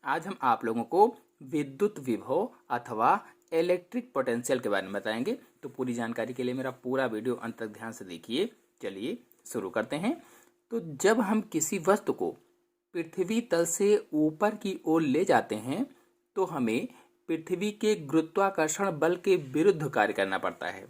आज हम आप लोगों को विद्युत विभव अथवा इलेक्ट्रिक पोटेंशियल के बारे में बताएंगे। तो पूरी जानकारी के लिए मेरा पूरा वीडियो अंत तक ध्यान से देखिए। चलिए शुरू करते हैं। तो जब हम किसी वस्तु को पृथ्वी तल से ऊपर की ओर ले जाते हैं तो हमें पृथ्वी के गुरुत्वाकर्षण बल के विरुद्ध कार्य करना पड़ता है।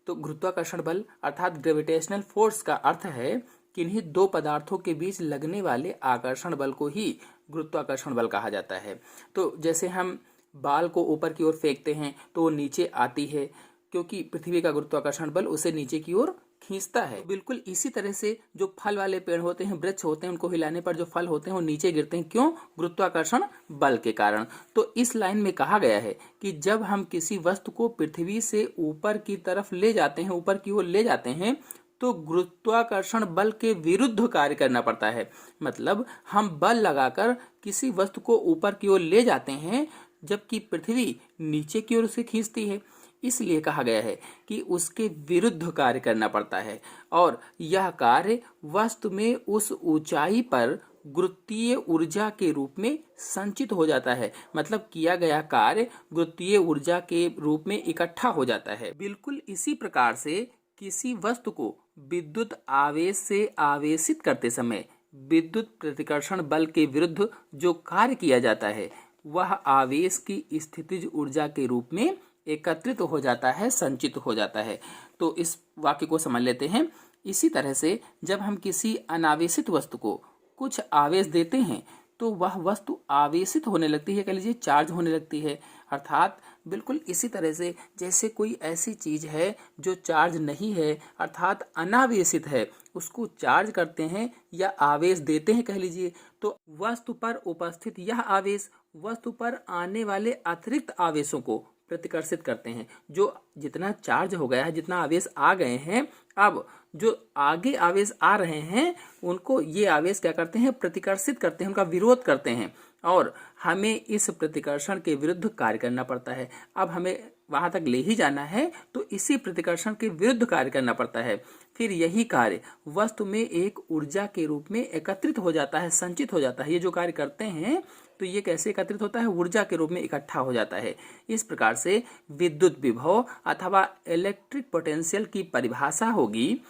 तो गुरुत्वाकर्षण बल अर्थात ग्रेविटेशनल फोर्स का अर्थ है किन्हीं दो पदार्थों के बीच लगने वाले आकर्षण बल को ही गुरुत्वाकर्षण बल कहा जाता है। तो जैसे हम बाल को ऊपर की ओर फेंकते हैं तो वो नीचे आती है क्योंकि पृथ्वी का गुरुत्वाकर्षण बल उसे नीचे की ओर खींचता है। बिल्कुल इसी तरह से जो फल वाले पेड़ होते हैं, वृक्ष होते हैं, उनको हिलाने पर जो फल होते हैं वो नीचे गिरते हैं। क्यों? गुरुत्वाकर्षण बल के कारण। तो इस लाइन में कहा गया है कि जब हम किसी वस्तु को पृथ्वी से ऊपर की तरफ ले जाते हैं, ऊपर की ओर ले जाते हैं, तो गुरुत्वाकर्षण बल के विरुद्ध कार्य करना पड़ता है। मतलब हम बल लगाकर किसी वस्तु को ऊपर की ओर ले जाते हैं जबकि पृथ्वी नीचे की ओर उसे खींचती है। इसलिए कहा गया है कि उसके विरुद्ध कार्य करना पड़ता है और यह कार्य वस्तु में उस ऊंचाई पर गुरुत्वीय ऊर्जा के रूप में संचित हो जाता है। मतलब किया गया कार्य गुरुत्वीय ऊर्जा के रूप में इकट्ठा हो जाता है। बिल्कुल इसी प्रकार से किसी वस्तु को विद्युत आवेश से आवेशित करते समय विद्युत प्रतिकर्षण बल के विरुद्ध जो कार्य किया जाता है वह आवेश की स्थितिज ऊर्जा के रूप में एकत्रित हो जाता है, संचित हो जाता है। तो इस वाक्य को समझ लेते हैं। इसी तरह से जब हम किसी अनावेशित वस्तु को कुछ आवेश देते हैं तो वह वस्तु आवेशित होने लगती है, कह लीजिए चार्ज होने लगती है। अर्थात बिल्कुल इसी तरह से जैसे कोई ऐसी चीज है जो चार्ज नहीं है अर्थात अनावेशित है, उसको चार्ज करते हैं या आवेश देते हैं कह लीजिए, तो वस्तु पर उपस्थित यह आवेश वस्तु पर आने वाले अतिरिक्त आवेशों को प्रतिकर्षित करते हैं। जो जितना चार्ज हो गया है, जितना आवेश आ गए हैं, अब जो आगे आवेश आ रहे हैं उनको ये आवेश क्या करते हैं? प्रतिकर्षित करते हैं, उनका विरोध करते हैं और हमें इस प्रतिकर्षण के विरुद्ध कार्य करना पड़ता है। अब हमें वहां तक ले ही जाना है तो इसी प्रतिकर्षण के विरुद्ध कार्य करना पड़ता है। फिर यही कार्य वस्तु में एक ऊर्जा के रूप में एकत्रित हो जाता है, संचित हो जाता है। ये जो कार्य करते हैं तो ये कैसे एकत्रित होता है? ऊर्जा के रूप में इकट्ठा हो जाता है। इस प्रकार से विद्युत विभव अथवा इलेक्ट्रिक पोटेंशियल की परिभाषा होगी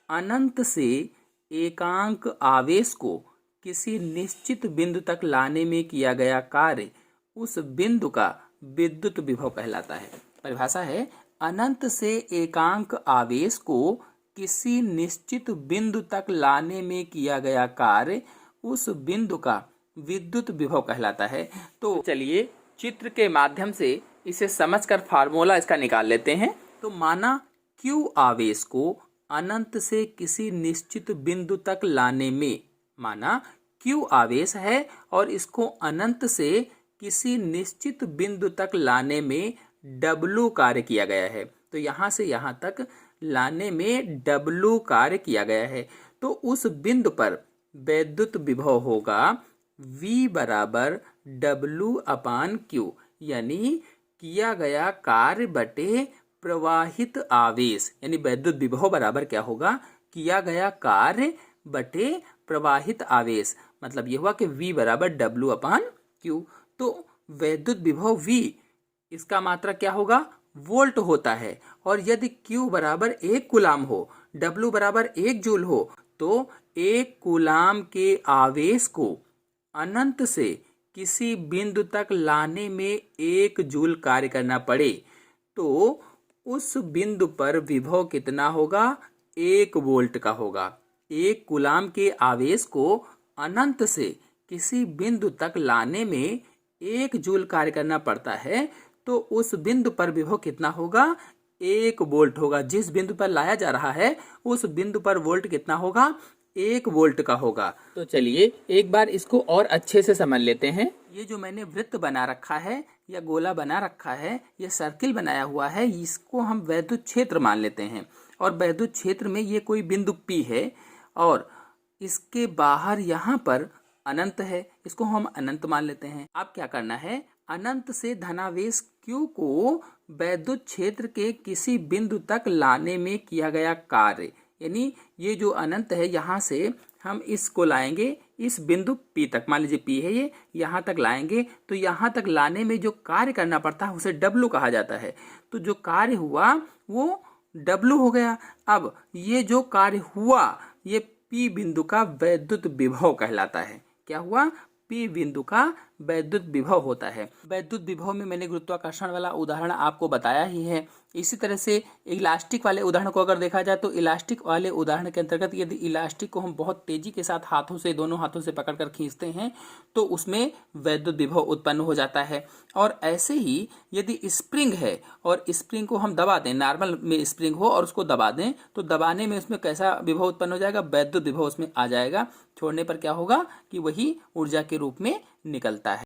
अनंत से एकांक आवेश को किसी निश्चित बिंदु तक लाने में किया गया कार्य उस बिंदु का विद्युत विभव कहलाता है। परिभाषा है अनंत से एकांक आवेश को किसी निश्चित बिंदु तक लाने में किया गया कार्य उस बिंदु का विद्युत विभव कहलाता है। तो चलिए चित्र के माध्यम से इसे समझकर फार्मूला इसका निकाल लेते हैं। तो माना Q आवेश को अनंत से किसी निश्चित बिंदु तक लाने में, माना Q आवेश है और इसको अनंत से किसी निश्चित बिंदु तक लाने में W कार्य किया गया है। तो यहाँ से यहाँ तक लाने में W कार्य किया गया है। तो उस बिंदु पर विद्युत विभव होगा V बराबर W/Q, यानी किया गया कार्य बटे प्रवाहित आवेश। यानी विद्युत विभव बराबर क्या होगा? किया गया कार्य बटे प्रवाहित आवेश। मतलब ये हुआ कि V बराबर W/Q। तो विद्युत विभव V इसका मात्रक क्या होगा? वोल्ट होता है। और यदि Q बराबर 1 कूलाम हो, W बराबर 1 जूल हो, तो 1 कूलाम के आवेश को अनंत से किसी बिंदु तक लाने में 1 जूल कार्य करना पड़े तो उस बिंदु पर विभव कितना होगा? 1 वोल्ट का होगा। 1 कूलाम के आवेश को अनंत से किसी बिंदु तक लाने में 1 जूल कार्य करना पड़ता है तो उस बिंदु पर विभव कितना होगा? 1 वोल्ट होगा। जिस बिंदु पर लाया जा रहा है उस बिंदु पर वोल्ट कितना होगा? 1 वोल्ट का होगा। तो चलिए एक बार इसको और अच्छे से समझ लेते हैं। ये जो मैंने वृत्त बना रखा है या गोला बना रखा है, ये सर्किल बनाया हुआ है, इसको हम वैद्युत क्षेत्र मान लेते हैं। और वैद्युत क्षेत्र में ये कोई बिंदु P है और इसके बाहर यहाँ पर अनंत है, इसको हम अनंत मान लेते हैं। अब क्या करना है? अनंत से धनावेश Q को वैद्युत क्षेत्र के किसी बिंदु तक लाने में किया गया कार्य, यानी ये जो अनंत है यहाँ से हम इसको लाएंगे, इस बिंदु P तक, मान लीजिए P है ये, यहाँ तक लाएंगे तो यहाँ तक लाने में जो कार्य करना पड़ता है उसे W कहा जाता है। तो जो कार्य हुआ वो W हो गया। अब ये जो कार्य हुआ ये P बिंदु का वैद्युत विभव कहलाता है। क्या हुआ? P बिंदु का वैद्युत विभव होता है। वैद्युत विभव में मैंने गुरुत्वाकर्षण वाला उदाहरण आपको बताया ही है। इसी तरह से इलास्टिक वाले उदाहरण को अगर देखा जाए तो इलास्टिक वाले उदाहरण के अंतर्गत यदि इलास्टिक को हम बहुत तेजी के साथ हाथों से, दोनों हाथों से पकड़कर खींचते हैं तो उसमें वैद्युत विभव उत्पन्न हो जाता है। और ऐसे ही यदि स्प्रिंग है और स्प्रिंग को हम दबा दें, नॉर्मल में स्प्रिंग हो और उसको दबा दें तो दबाने में उसमें कैसा विभव उत्पन्न हो जाएगा? वैद्युत विभव उसमें आ जाएगा। छोड़ने पर क्या होगा कि वही ऊर्जा के रूप में निकलता है।